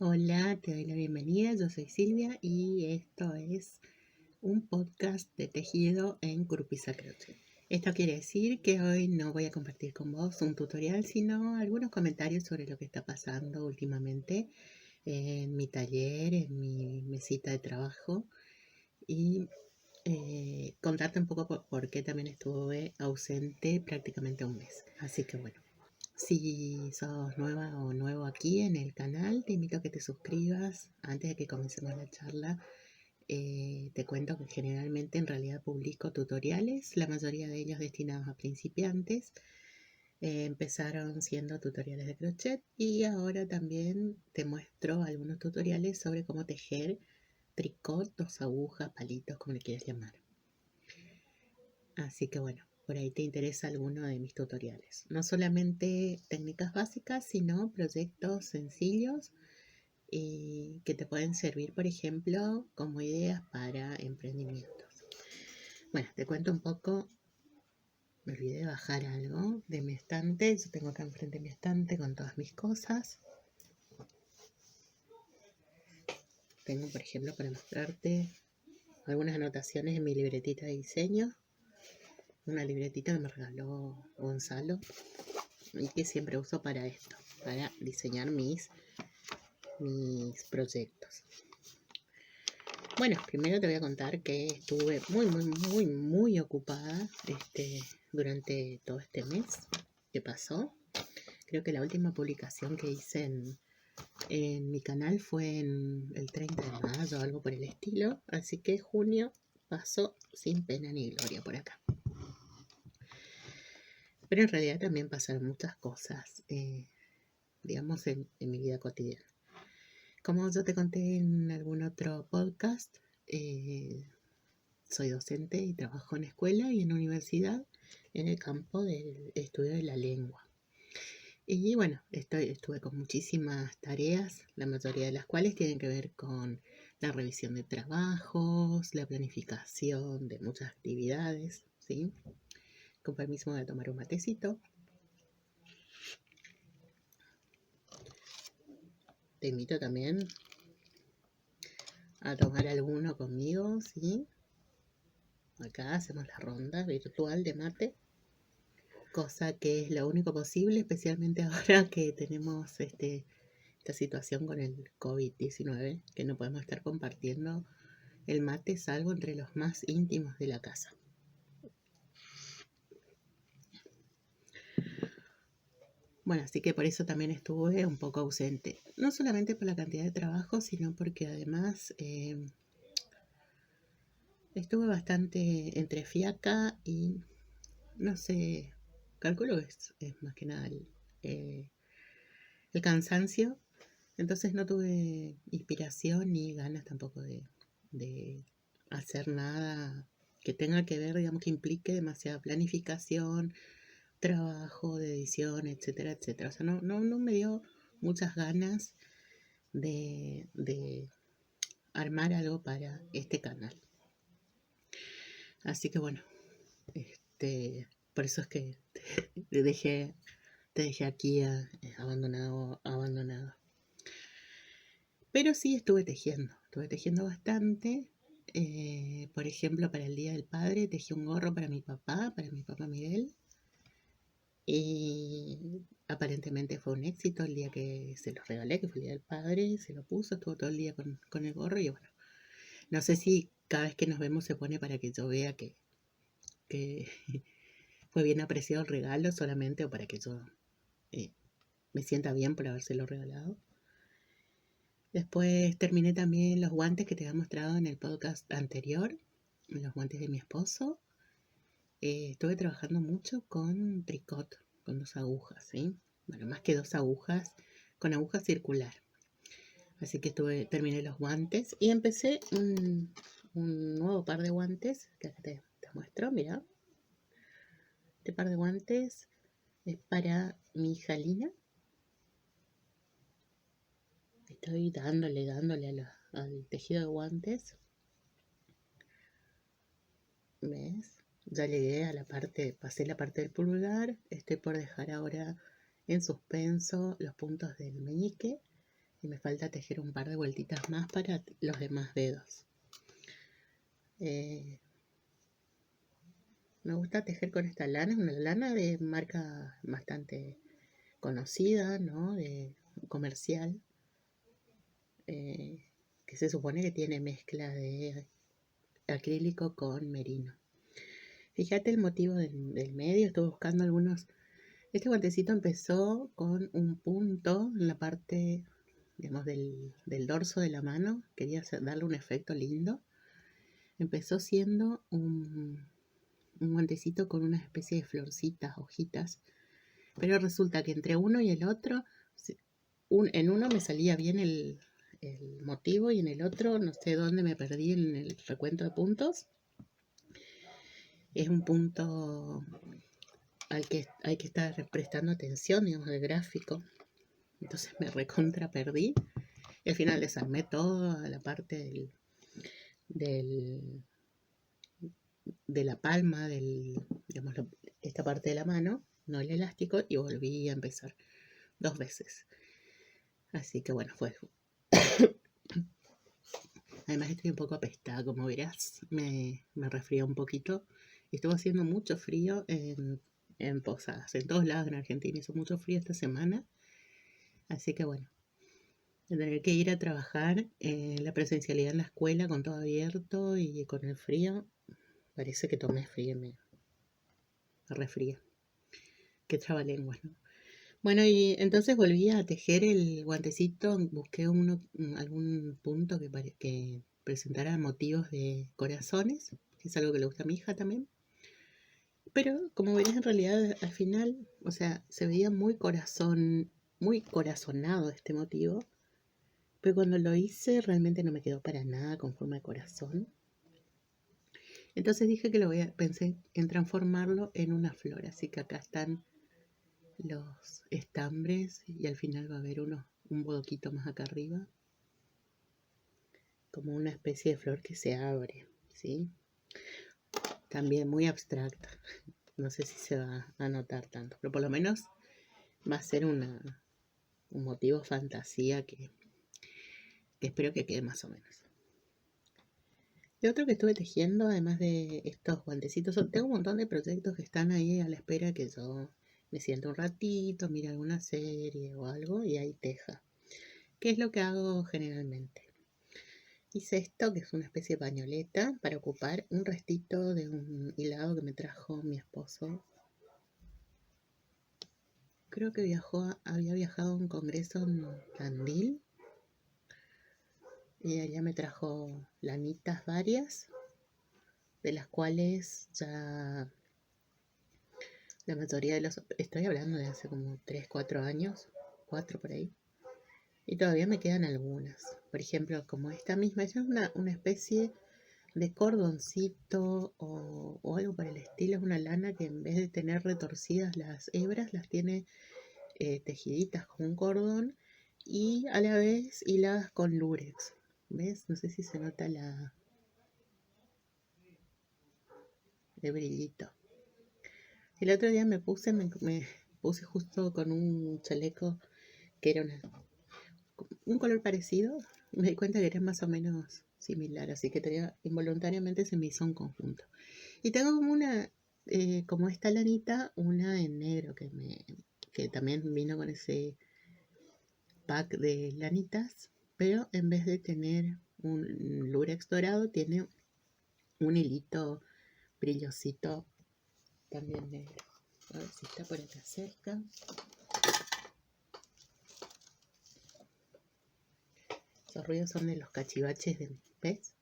Hola, te doy la bienvenida. Yo soy Silvia y esto es un podcast de tejido en Curupisa Crochet. Esto quiere decir que hoy no voy a compartir con vos un tutorial, sino algunos comentarios sobre lo que está pasando últimamente en mi taller, en mi mesita de trabajo y contarte un poco por qué también estuve ausente prácticamente un mes. Así que bueno. Si sos nueva o nuevo aquí en el canal, te invito a que te suscribas. Antes de que comencemos la charla, te cuento que generalmente en realidad publico tutoriales, la mayoría de ellos destinados a principiantes. Empezaron siendo tutoriales de crochet y ahora también te muestro algunos tutoriales sobre cómo tejer tricot, dos agujas, palitos, como le quieras llamar. Así que bueno, por ahí te interesa alguno de mis tutoriales. No solamente técnicas básicas, sino proyectos sencillos y que te pueden servir, por ejemplo, como ideas para emprendimientos. Bueno, te cuento un poco. Me olvidé de bajar algo de mi estante. Yo tengo acá enfrente mi estante con todas mis cosas. Tengo, por ejemplo, para mostrarte algunas anotaciones en mi libretita de diseño. Una libretita que me regaló Gonzalo y que siempre uso para esto, para diseñar mis proyectos. Bueno, primero te voy a contar que estuve muy ocupada durante todo este mes que pasó. Creo que la última publicación que hice en mi canal fue en el 30 de mayo o algo por el estilo. Así que junio pasó sin pena ni gloria por acá. Pero en realidad también pasaron muchas cosas, digamos, en mi vida cotidiana. Como yo te conté en algún otro podcast, soy docente y trabajo en escuela y en universidad en el campo del estudio de la lengua. Y bueno, estuve con muchísimas tareas, la mayoría de las cuales tienen que ver con la revisión de trabajos, la planificación de muchas actividades, ¿sí? Con permiso de tomar un matecito. Te invito también a tomar alguno conmigo, ¿sí? Acá hacemos la ronda virtual de mate, cosa que es lo único posible, especialmente ahora que tenemos esta situación con el COVID-19, que no podemos estar compartiendo el mate salvo entre los más íntimos de la casa. Bueno, así que por eso también estuve un poco ausente, no solamente por la cantidad de trabajo, sino porque además estuve bastante entre fiaca y no sé, calculo que es más que nada el cansancio. Entonces no tuve inspiración ni ganas tampoco de hacer nada que tenga que ver, digamos, que implique demasiada planificación, trabajo de edición, etcétera, etcétera. O sea, no me dio muchas ganas de armar algo para este canal. Así que bueno, por eso es que te dejé aquí abandonado. Pero sí estuve tejiendo bastante. Por ejemplo, para el Día del Padre tejí un gorro para mi papá Miguel. Y aparentemente fue un éxito el día que se lo regalé, que fue el Día del Padre. Se lo puso, estuvo todo el día con el gorro. Y bueno, no sé si cada vez que nos vemos se pone para que yo vea que fue bien apreciado el regalo solamente o para que yo me sienta bien por habérselo regalado. Después terminé también los guantes que te había mostrado en el podcast anterior, los guantes de mi esposo. Estuve trabajando mucho con tricot, con 2 agujas, ¿sí? Bueno, más que 2 agujas, con aguja circular. Así que terminé los guantes y empecé un nuevo par de guantes, que acá te muestro, mira. Este par de guantes es para mi hija Lina. Estoy dándole al tejido de guantes. ¿Ves? Ya llegué a pasé la parte del pulgar. Estoy por dejar ahora en suspenso los puntos del meñique y me falta tejer un par de vueltitas más para los demás dedos. Me gusta tejer con esta lana, una lana de marca bastante conocida, ¿no? De comercial, que se supone que tiene mezcla de acrílico con merino. Fíjate el motivo del medio, estoy buscando algunos. Este guantecito empezó con un punto en la parte, digamos, del dorso de la mano. Quería darle un efecto lindo. Empezó siendo un guantecito con una especie de florcitas, hojitas. Pero resulta que entre uno y el otro, en uno me salía bien el motivo y en el otro no sé dónde me perdí en el recuento de puntos. Es un punto al que hay que estar prestando atención, digamos, del gráfico. Entonces me recontra perdí. Y al final desarmé toda la parte de la palma, digamos, esta parte de la mano, no el elástico, y volví a empezar 2 veces. Así que bueno, fue. Además estoy un poco apestada, como verás, me resfrió un poquito. Estuvo haciendo mucho frío en Posadas, en todos lados en Argentina hizo mucho frío esta semana. Así que bueno, de tener que ir a trabajar, la presencialidad en la escuela con todo abierto y con el frío, parece que tomé frío y me resfrié. Qué trabalenguas, ¿no? Bueno, y entonces volví a tejer el guantecito, busqué algún punto que presentara motivos de corazones, que es algo que le gusta a mi hija también. Pero como verás, en realidad al final, o sea, se veía muy corazonado este motivo. Pero cuando lo hice realmente no me quedó para nada con forma de corazón. Entonces dije que pensé en transformarlo en una flor. Así que acá están los estambres y al final va a haber un bodoquito más acá arriba. Como una especie de flor que se abre, ¿sí? También muy abstracta. No sé si se va a notar tanto, pero por lo menos va a ser un motivo fantasía que espero que quede más o menos. Lo otro que estuve tejiendo, además de estos guantecitos, tengo un montón de proyectos que están ahí a la espera que yo me siento un ratito, mire alguna serie o algo y ahí teja. ¿Qué es lo que hago generalmente? Hice esto, que es una especie de pañoleta, para ocupar un restito de un hilado que me trajo mi esposo. Creo que había viajado a un congreso en Tandil y allá me trajo lanitas varias, de las cuales ya la mayoría estoy hablando de hace como 3, 4 años, 4 por ahí, y todavía me quedan algunas. Por ejemplo, como esta misma, ella es una especie de cordoncito o algo por el estilo. Es una lana que en vez de tener retorcidas las hebras, las tiene tejiditas con un cordón y a la vez hiladas con lurex. ¿Ves? No sé si se nota el brillito. El otro día me puse justo con un chaleco que era un color parecido. Me di cuenta que era más o menos similar, así que involuntariamente se me hizo un conjunto. Y tengo como esta lanita, una en negro que también vino con ese pack de lanitas, pero en vez de tener un lurex dorado, tiene un hilito brillosito también negro. A ver si está por acá cerca. Esos ruidos son de los cachivaches de mis pez.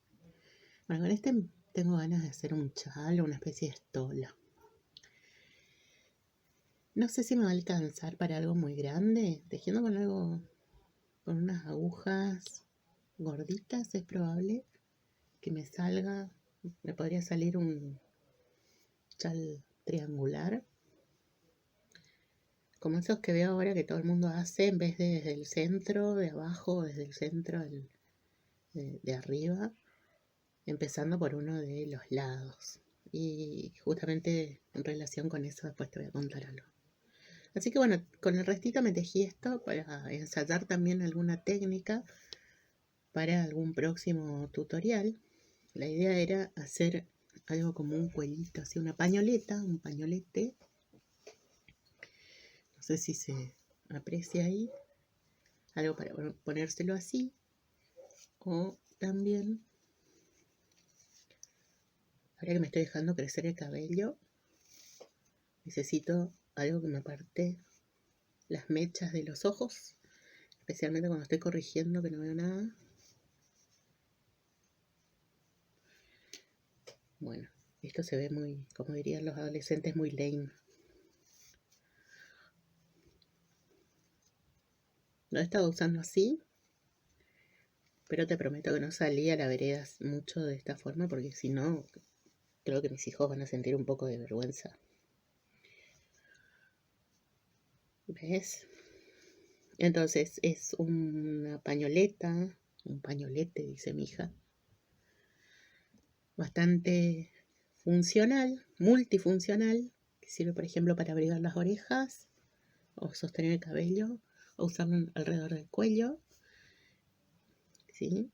Bueno, con este tengo ganas de hacer un chal o una especie de estola. No sé si me va a alcanzar para algo muy grande. Tejiendo con unas agujas gorditas es probable que me podría salir un chal triangular, como esos que veo ahora que todo el mundo hace, en vez de desde el centro, de abajo, desde el centro de arriba, empezando por uno de los lados. Y justamente en relación con eso después te voy a contar algo. Así que bueno, con el restito me tejí esto para ensayar también alguna técnica para algún próximo tutorial. La idea era hacer algo como un cuellito, así una pañoleta, un pañolete. No sé si se aprecia ahí. Algo para ponérselo así. O también, ahora que me estoy dejando crecer el cabello, necesito algo que me aparte las mechas de los ojos, especialmente cuando estoy corrigiendo que no veo nada. Bueno, esto se ve muy, como dirían los adolescentes, muy lame. Lo he estado usando así, pero te prometo que no salí a la vereda mucho de esta forma, porque si no, creo que mis hijos van a sentir un poco de vergüenza. ¿Ves? Entonces es una pañoleta, un pañolete, dice mi hija, bastante funcional, multifuncional, que sirve por ejemplo para abrigar las orejas o sostener el cabello o usarlo alrededor del cuello, ¿sí?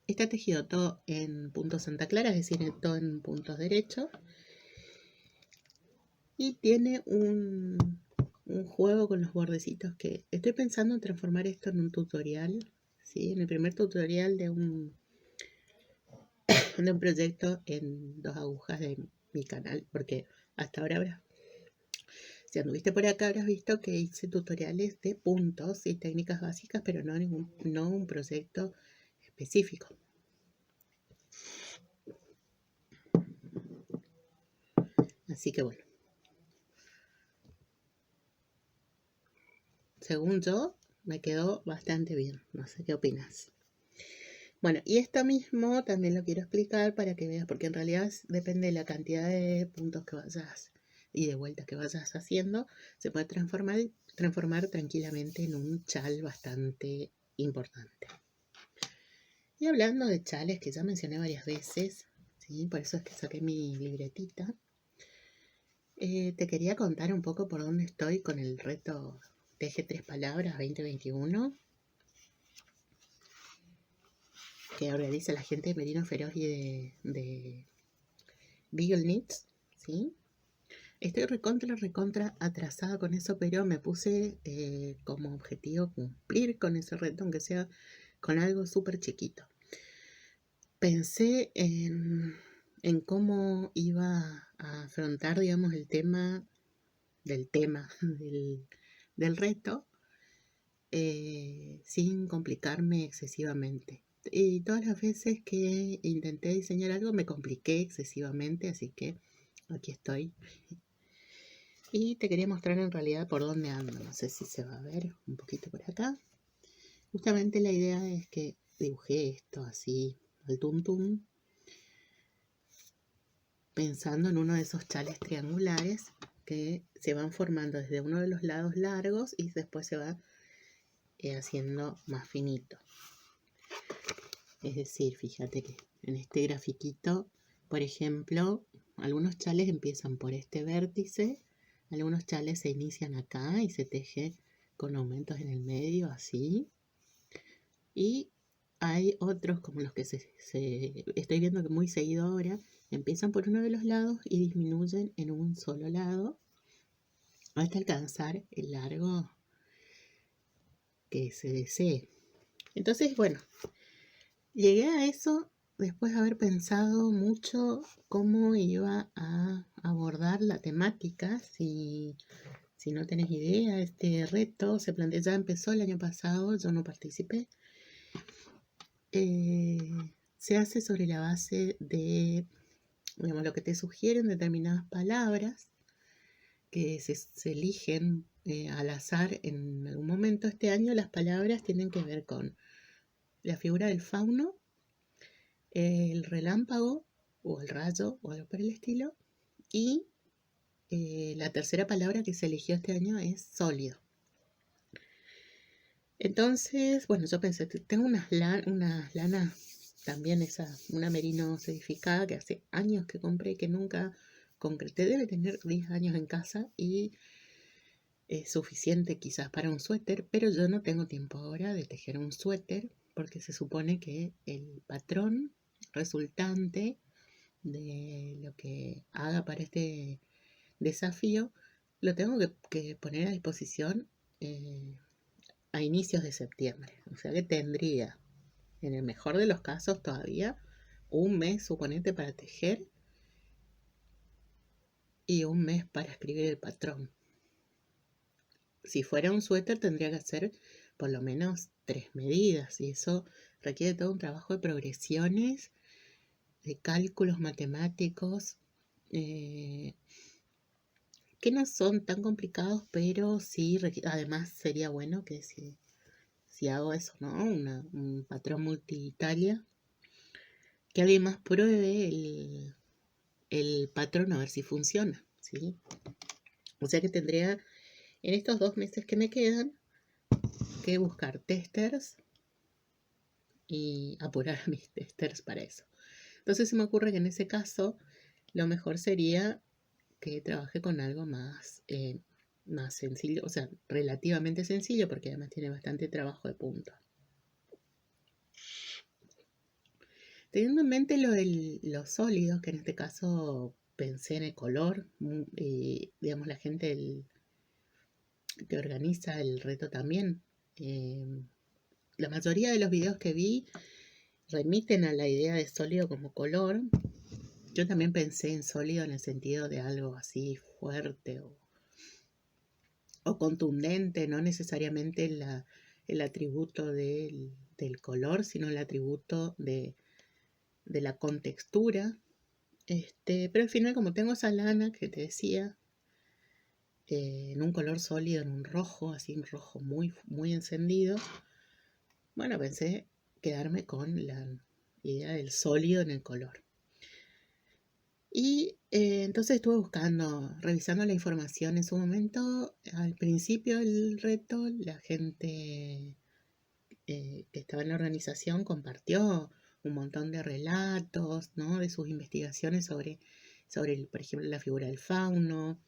Está tejido todo en puntos Santa Clara, es decir, todo en puntos derechos, y tiene un juego con los bordecitos que estoy pensando en transformar esto en un tutorial, ¿sí? En el primer tutorial de un proyecto en 2 agujas de mi canal, porque hasta ahora si anduviste por acá habrás visto que hice tutoriales de puntos y técnicas básicas, pero no un proyecto específico. Así que bueno, según yo me quedó bastante bien, no sé qué opinas. Bueno, y esto mismo también lo quiero explicar para que veas, porque en realidad depende de la cantidad de puntos que vayas y de vueltas que vayas haciendo, se puede transformar tranquilamente en un chal bastante importante. Y hablando de chales que ya mencioné varias veces, ¿sí? Por eso es que saqué mi libretita, te quería contar un poco por dónde estoy con el reto Teje 3 Palabras 2021 que organiza la gente de Merino Feroz y de Beagle Knits, ¿sí? Estoy recontra atrasada con eso, pero me puse como objetivo cumplir con ese reto, aunque sea con algo súper chiquito. Pensé en cómo iba a afrontar, digamos, el tema del reto sin complicarme excesivamente. Y todas las veces que intenté diseñar algo me compliqué excesivamente, así que aquí estoy. Y te quería mostrar en realidad por dónde ando. No sé si se va a ver un poquito por acá. Justamente la idea es que dibujé esto así al tum pensando en uno de esos chales triangulares que se van formando desde uno de los lados largos y después se va haciendo más finito. Es decir, fíjate que en este grafiquito, por ejemplo, algunos chales empiezan por este vértice, algunos chales se inician acá y se teje con aumentos en el medio, así. Y hay otros como los que estoy viendo que muy seguido ahora, empiezan por uno de los lados y disminuyen en un solo lado hasta alcanzar el largo que se desee. Entonces, bueno, llegué a eso después de haber pensado mucho cómo iba a abordar la temática. Si no tenés idea, este reto ya empezó el año pasado, yo no participé. Se hace sobre la base de, digamos, lo que te sugieren determinadas palabras que se eligen al azar en algún momento. Este año las palabras tienen que ver con la figura del fauno, el relámpago o el rayo o algo por el estilo, y la tercera palabra que se eligió este año es sólido. Entonces, bueno, yo pensé, tengo unas lanas también, una merino certificada que hace años que compré, que nunca concreté. Debe tener 10 años en casa y es suficiente quizás para un suéter, pero yo no tengo tiempo ahora de tejer un suéter porque se supone que el patrón resultante de lo que haga para este desafío lo tengo que poner a disposición a inicios de septiembre. O sea que tendría, en el mejor de los casos, todavía un mes, suponete, para tejer y un mes para escribir el patrón. Si fuera un suéter tendría que hacer por lo menos 3 medidas y eso requiere todo un trabajo de progresiones, de cálculos matemáticos, que no son tan complicados, pero sí, además sería bueno que si hago eso, ¿no? Un patrón multitalia, que alguien más pruebe el patrón a ver si funciona, ¿sí? O sea que tendría, en estos 2 meses que me quedan, que buscar testers y apurar a mis testers para eso. Entonces se me ocurre que en ese caso lo mejor sería que trabaje con algo más sencillo, o sea, relativamente sencillo, porque además tiene bastante trabajo de punto. Teniendo en mente los sólidos, que en este caso pensé en el color, y digamos la gente que organiza el reto también, la mayoría de los videos que vi remiten a la idea de sólido como color. Yo también pensé en sólido en el sentido de algo así fuerte o contundente, no necesariamente el atributo del color, sino el atributo de la contextura. Pero al final, como tengo esa lana que te decía, en un color sólido, en un rojo, así un rojo muy, muy encendido, bueno, pensé quedarme con la idea del sólido en el color. Y entonces estuve revisando la información en su momento. Al principio del reto, la gente que estaba en la organización compartió un montón de relatos, ¿no? De sus investigaciones sobre por ejemplo, la figura del fauno,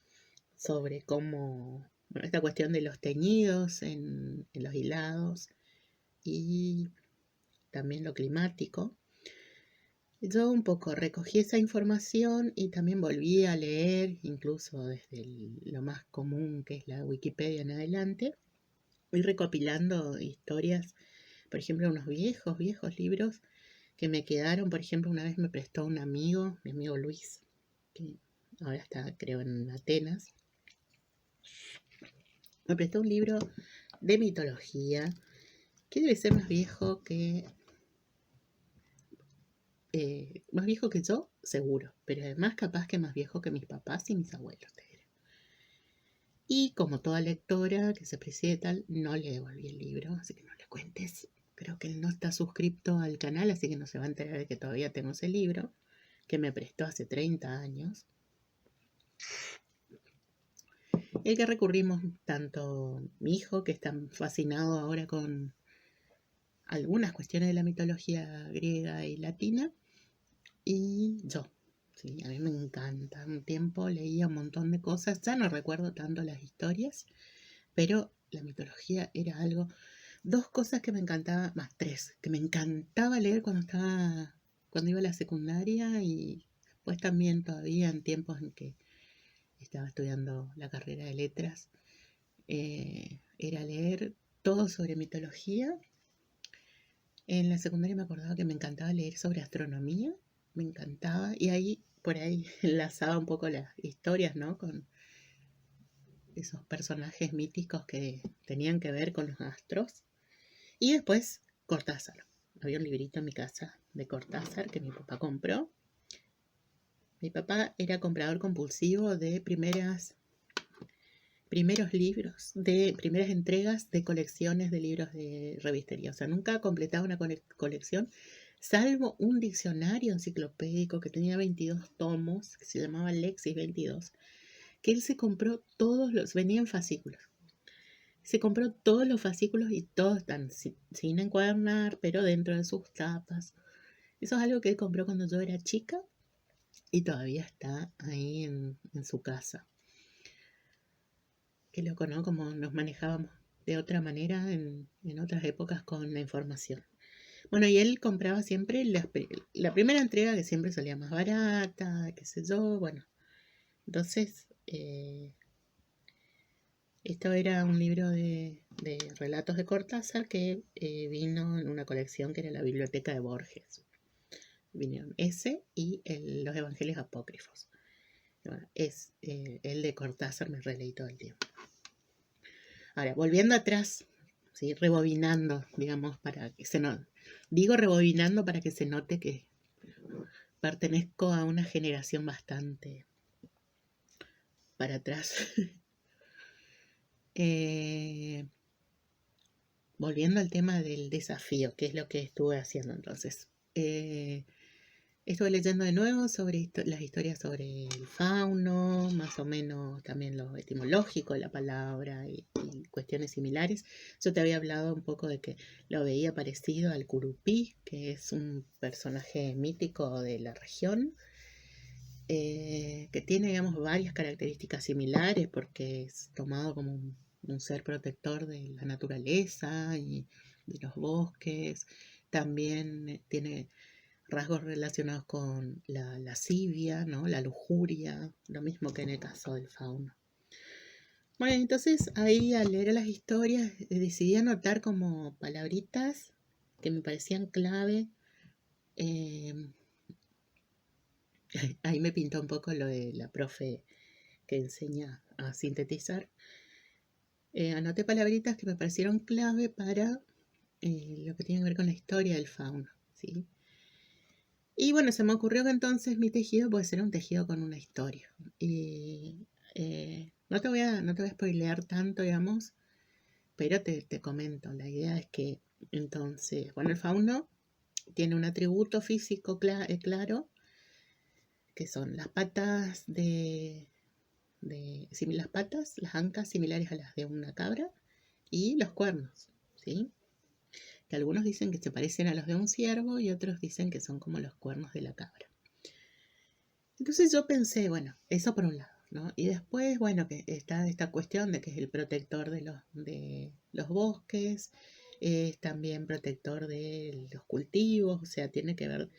sobre cómo, bueno, esta cuestión de los teñidos en los hilados y también lo climático. Yo un poco recogí esa información y también volví a leer, incluso desde lo más común que es la Wikipedia en adelante, y recopilando historias, por ejemplo, unos viejos libros que me quedaron. Por ejemplo, una vez me prestó un amigo, mi amigo Luis, que ahora está creo en Atenas, me prestó un libro de mitología que debe ser más viejo que yo, seguro, pero además capaz que más viejo que mis papás y mis abuelos. Y como toda lectora que se precie tal, no le devolví el libro, así que no le cuentes. Creo que él no está suscripto al canal, así que no se va a enterar de que todavía tengo ese libro, que me prestó hace 30 años. El que recurrimos tanto mi hijo, que está fascinado ahora con algunas cuestiones de la mitología griega y latina, y yo. Sí, a mí me encanta. Un tiempo leía un montón de cosas, ya no recuerdo tanto las historias, pero la mitología era algo. 2 cosas que me encantaba, más 3, que me encantaba leer cuando iba a la secundaria y después también todavía en tiempos en que estaba estudiando la carrera de letras, era leer todo sobre mitología. En la secundaria me acordaba que me encantaba leer sobre astronomía, me encantaba, y por ahí enlazaba un poco las historias, ¿no? Con esos personajes míticos que tenían que ver con los astros. Y después Cortázar. Había un librito en mi casa de Cortázar que mi papá compró. Mi papá era comprador compulsivo de primeros libros, de primeras entregas de colecciones de libros de revistería. O sea, nunca completaba una colección, salvo un diccionario enciclopédico que tenía 22 tomos, que se llamaba Lexis 22, que él se compró venía en fascículos. Se compró todos los fascículos y todos están sin encuadernar, pero dentro de sus tapas. Eso es algo que él compró cuando yo era chica y todavía está ahí en su casa. Qué loco, ¿no? Como nos manejábamos de otra manera en otras épocas con la información. Bueno, y él compraba siempre la primera entrega, que siempre salía más barata, qué sé yo, bueno. Entonces, esto era un libro de relatos de Cortázar que vino en una colección que era la Biblioteca de Borges. Vinieron ese y los Evangelios Apócrifos. Bueno, el de Cortázar me releí todo el tiempo. Ahora, volviendo atrás, ¿sí? Rebobinando, digamos, para que se note. Digo rebobinando para que se note que pertenezco a una generación bastante para atrás. Volviendo al tema del desafío, que es lo que estuve haciendo entonces. Estuve leyendo de nuevo sobre las historias sobre el fauno, más o menos también lo etimológico de la palabra y cuestiones similares. Yo te había hablado un poco de que lo veía parecido al curupí, que es un personaje mítico de la región, que tiene, digamos, varias características similares porque es tomado como un ser protector de la naturaleza y de los bosques. También tiene rasgos relacionados con la lascivia, ¿no? La lujuria, lo mismo que en el caso del fauno. Bueno, entonces ahí al leer las historias decidí anotar como palabritas que me parecían clave. Ahí me pintó un poco lo de la profe que enseña a sintetizar. Anoté palabritas que me parecieron clave para lo que tiene que ver con la historia del fauno, ¿sí? Y bueno, se me ocurrió que entonces mi tejido puede ser un tejido con una historia. Y no te voy a spoilear tanto, digamos, pero te comento. La idea es que entonces, bueno, el fauno tiene un atributo físico claro, que son las patas las patas, las ancas similares a las de una cabra y los cuernos, ¿sí? Que algunos dicen que se parecen a los de un ciervo y otros dicen que son como los cuernos de la cabra. Entonces yo pensé, bueno, eso por un lado, ¿no? Y después, bueno, que está esta cuestión de que es el protector de los bosques, es también protector de los cultivos, o sea, tiene que ver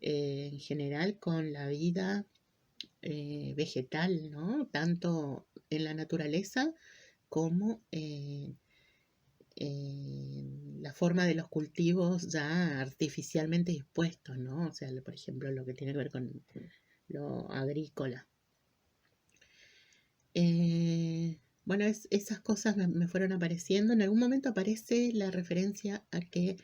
en general con la vida vegetal, ¿no? Tanto en la naturaleza como en la forma de los cultivos ya artificialmente dispuestos, ¿no? O sea, por ejemplo, lo que tiene que ver con lo agrícola. Bueno, esas cosas me fueron apareciendo. En algún momento aparece la referencia a que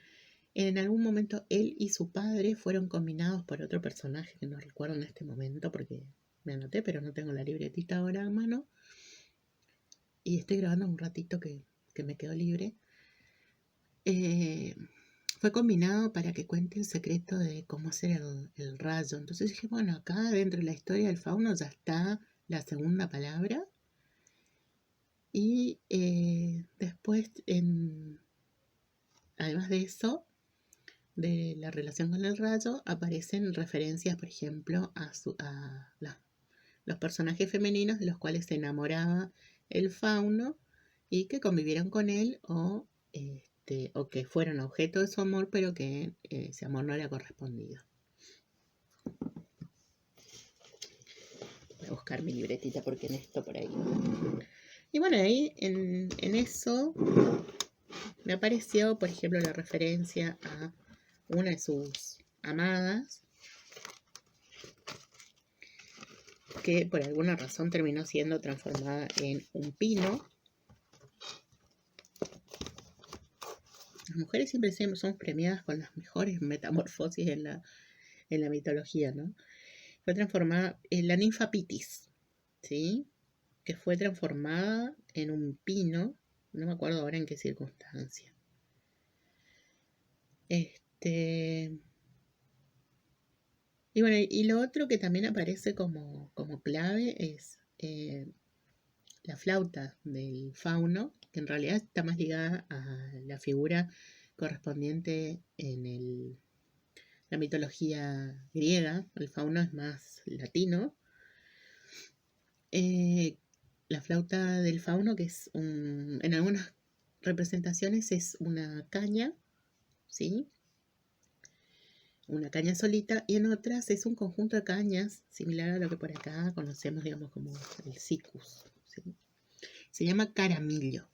en algún momento él y su padre fueron combinados por otro personaje que no recuerdo en este momento porque me anoté, pero no tengo la libretita ahora a mano. Y estoy grabando un ratito que me quedó libre. Fue combinado para que cuente el secreto de cómo hacer el rayo. Entonces dije, bueno, acá dentro de la historia del fauno ya está la segunda palabra. Y después, además de eso, de la relación con el rayo, aparecen referencias, por ejemplo, los personajes femeninos de los cuales se enamoraba el fauno y que convivieron con él o que fueron objeto de su amor, pero que ese amor no era correspondido. Voy a buscar mi libretita porque en esto por ahí. Y bueno, ahí en eso me apareció, por ejemplo, la referencia a una de sus amadas, que por alguna razón terminó siendo transformada en un pino. Las mujeres siempre somos premiadas con las mejores metamorfosis en la mitología, ¿no? Fue transformada en la ninfa Pitis, ¿sí? Que fue transformada en un pino, no me acuerdo ahora en qué circunstancia. Y bueno, y lo otro que también aparece como clave es la flauta del fauno, que en realidad está más ligada a la figura correspondiente en la mitología griega, el fauno es más latino. La flauta del fauno, que es en algunas representaciones es una caña, ¿sí? Una caña solita, y en otras es un conjunto de cañas, similar a lo que por acá conocemos, digamos, como el siccus, ¿sí? Se llama caramillo.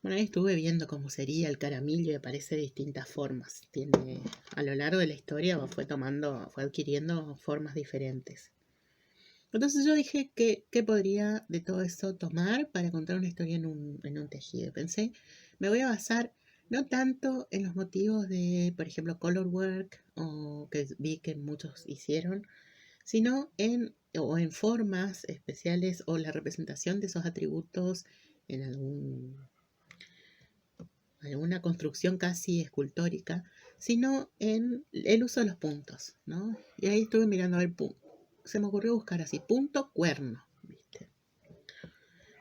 Bueno, ahí estuve viendo cómo sería el caramillo y aparece de distintas formas. Tiene, a lo largo de la historia fue adquiriendo formas diferentes. Entonces yo dije qué podría de todo eso tomar para contar una historia en un tejido. Pensé, me voy a basar no tanto en los motivos de, por ejemplo, color work, o que vi que muchos hicieron, sino en formas especiales o la representación de esos atributos en alguna construcción casi escultórica, sino en el uso de los puntos, ¿no? Y ahí estuve mirando a ver, se me ocurrió buscar así, punto cuerno, ¿viste?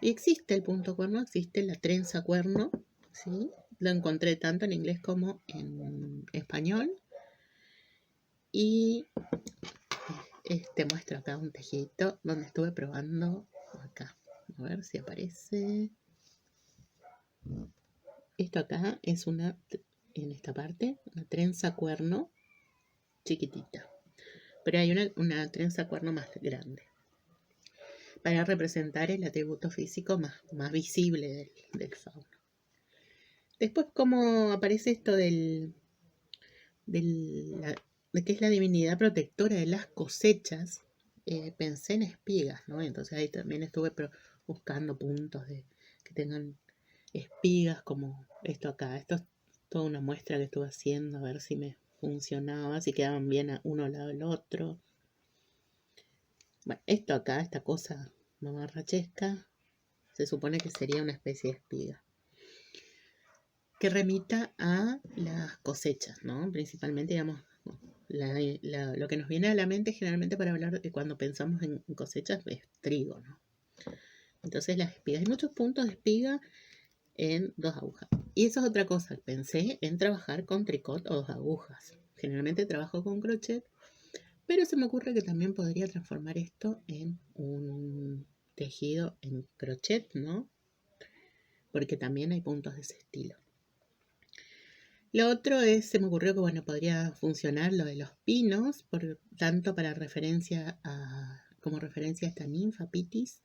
Y existe el punto cuerno, existe la trenza cuerno, ¿sí? Lo encontré tanto en inglés como en español. Y te muestro acá un tejidito donde estuve probando acá. A ver si aparece. Esto acá es en esta parte, una trenza cuerno chiquitita. Pero hay una trenza cuerno más grande, para representar el atributo físico más visible del fauno. Después, como aparece esto de que es la divinidad protectora de las cosechas, pensé en espigas, ¿no? Entonces ahí también estuve buscando puntos que tengan espigas, como esto acá. Esto es toda una muestra que estuve haciendo, a ver si me funcionaba, si quedaban bien uno al lado del otro. Bueno, esto acá, esta cosa mamarrachesca, se supone que sería una especie de espiga, que remita a las cosechas, ¿no? Principalmente, digamos, lo que nos viene a la mente generalmente para hablar de cuando pensamos en cosechas es trigo, ¿no? Entonces las espigas, hay muchos puntos de espiga en 2 agujas. Y eso es otra cosa, pensé en trabajar con tricot o 2 agujas. Generalmente trabajo con crochet, pero se me ocurre que también podría transformar esto en un tejido en crochet, ¿no? Porque también hay puntos de ese estilo. Lo otro se me ocurrió que, bueno, podría funcionar lo de los pinos, tanto para como referencia a esta ninfa Pitis.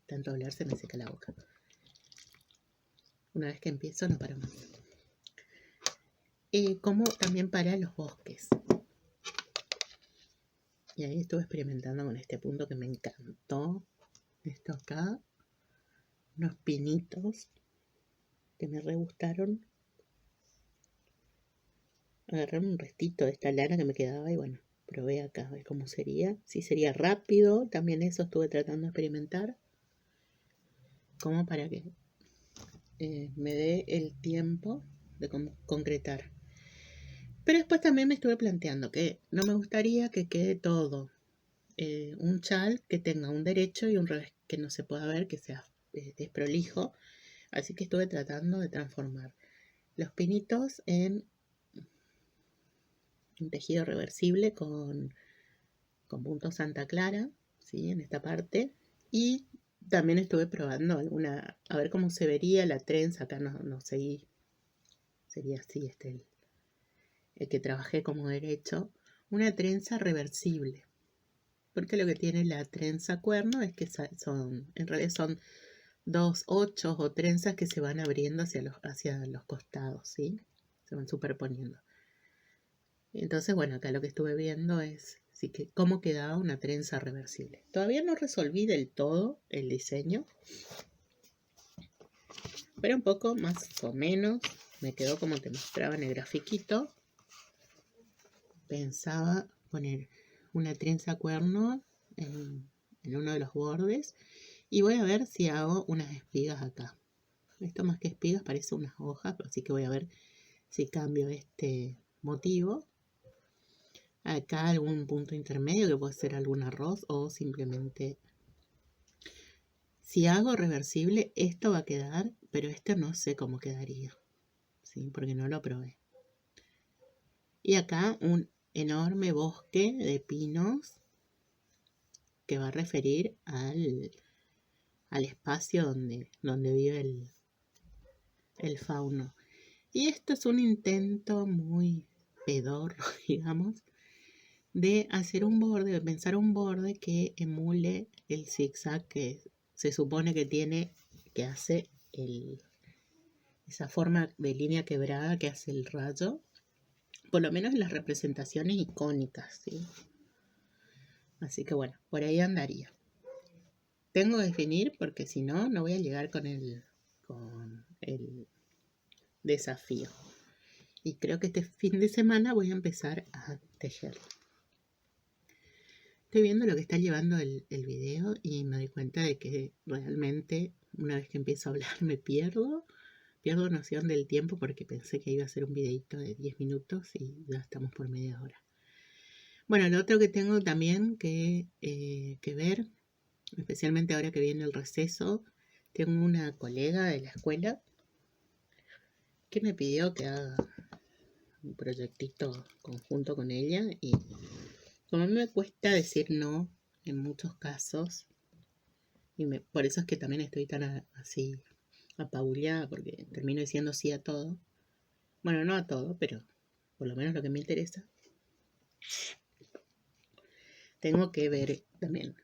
Tanto hablar se me seca la boca. Una vez que empiezo no paro más. Como también para los bosques. Y ahí estuve experimentando con este punto que me encantó. Esto acá, unos pinitos que me re gustaron. Agarré un restito de esta lana que me quedaba y bueno, probé acá a ver cómo sería. Si sería rápido, también eso estuve tratando de experimentar. Como para que me dé el tiempo de concretar. Pero después también me estuve planteando que no me gustaría que quede todo un chal que tenga un derecho y un revés que no se pueda ver, que sea desprolijo. Así que estuve tratando de transformar los pinitos en un tejido reversible con punto Santa Clara, ¿sí? En esta parte. Y también estuve probando a ver cómo se vería la trenza. Acá no seguí, sería así el que trabajé como derecho. Una trenza reversible. Porque lo que tiene la trenza cuerno es que en realidad son 2 ochos o trenzas que se van abriendo hacia los costados, ¿sí? Se van superponiendo. Entonces, bueno, acá lo que estuve viendo es cómo quedaba una trenza reversible. Todavía no resolví del todo el diseño, pero un poco más o menos me quedó como te mostraba en el grafiquito. Pensaba poner una trenza cuerno en uno de los bordes y voy a ver si hago unas espigas acá. Esto más que espigas parece unas hojas, así que voy a ver si cambio este motivo. Acá algún punto intermedio que puede ser algún arroz o simplemente... Si hago reversible, esto va a quedar, pero esto no sé cómo quedaría. ¿sí? Porque no lo probé. Y acá un enorme bosque de pinos que va a referir al espacio donde vive el fauno. Y esto es un intento muy pedorro, digamos, de hacer un borde, de pensar un borde que emule el zigzag que se supone que tiene, que hace esa forma de línea quebrada que hace el rayo, por lo menos en las representaciones icónicas, ¿sí? Así que bueno, por ahí andaría. Tengo que definir porque si no, no voy a llegar con el desafío. Y creo que este fin de semana voy a empezar a tejer. Estoy viendo lo que está llevando el video y me doy cuenta de que realmente una vez que empiezo a hablar me pierdo noción del tiempo porque pensé que iba a ser un videito de 10 minutos y ya estamos por media hora. Bueno, lo otro que tengo también que ver, especialmente ahora que viene el receso, tengo una colega de la escuela que me pidió que haga un proyectito conjunto con ella y como a mí me cuesta decir no en muchos casos, y por eso es que también estoy tan así apabullada porque termino diciendo sí a todo. Bueno, no a todo, pero por lo menos lo que me interesa. Tengo que ver también.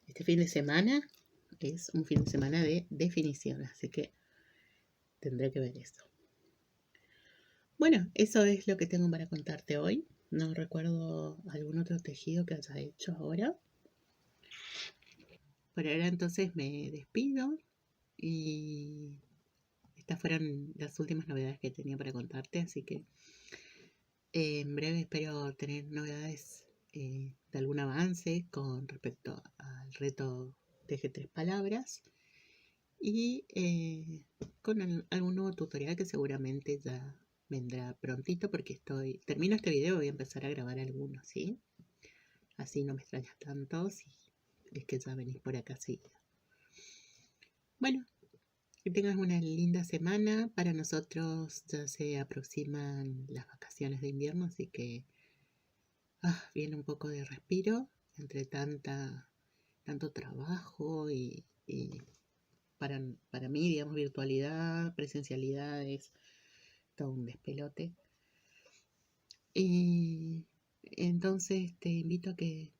Este fin de semana es un fin de semana de definición, así que tendré que ver eso. Bueno, eso es lo que tengo para contarte hoy. No recuerdo algún otro tejido que haya hecho ahora. Por ahora entonces me despido y estas fueron las últimas novedades que tenía para contarte, así que en breve espero tener novedades de algún avance con respecto al reto Teje 3 palabras y con algún nuevo tutorial que seguramente ya vendrá prontito porque termino este video y voy a empezar a grabar algunos, ¿sí? Así no me extrañas tanto si es que ya venís por acá seguido. Bueno, que tengas una linda semana. Para nosotros ya se aproximan las vacaciones de invierno, así que viene un poco de respiro entre tanto trabajo y para mí, digamos, virtualidad, presencialidad es todo un despelote. Y entonces te invito a que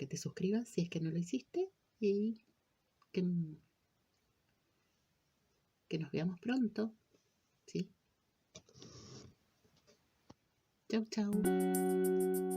te suscribas si es que no lo hiciste y que nos veamos pronto, ¿sí? Chau, chau.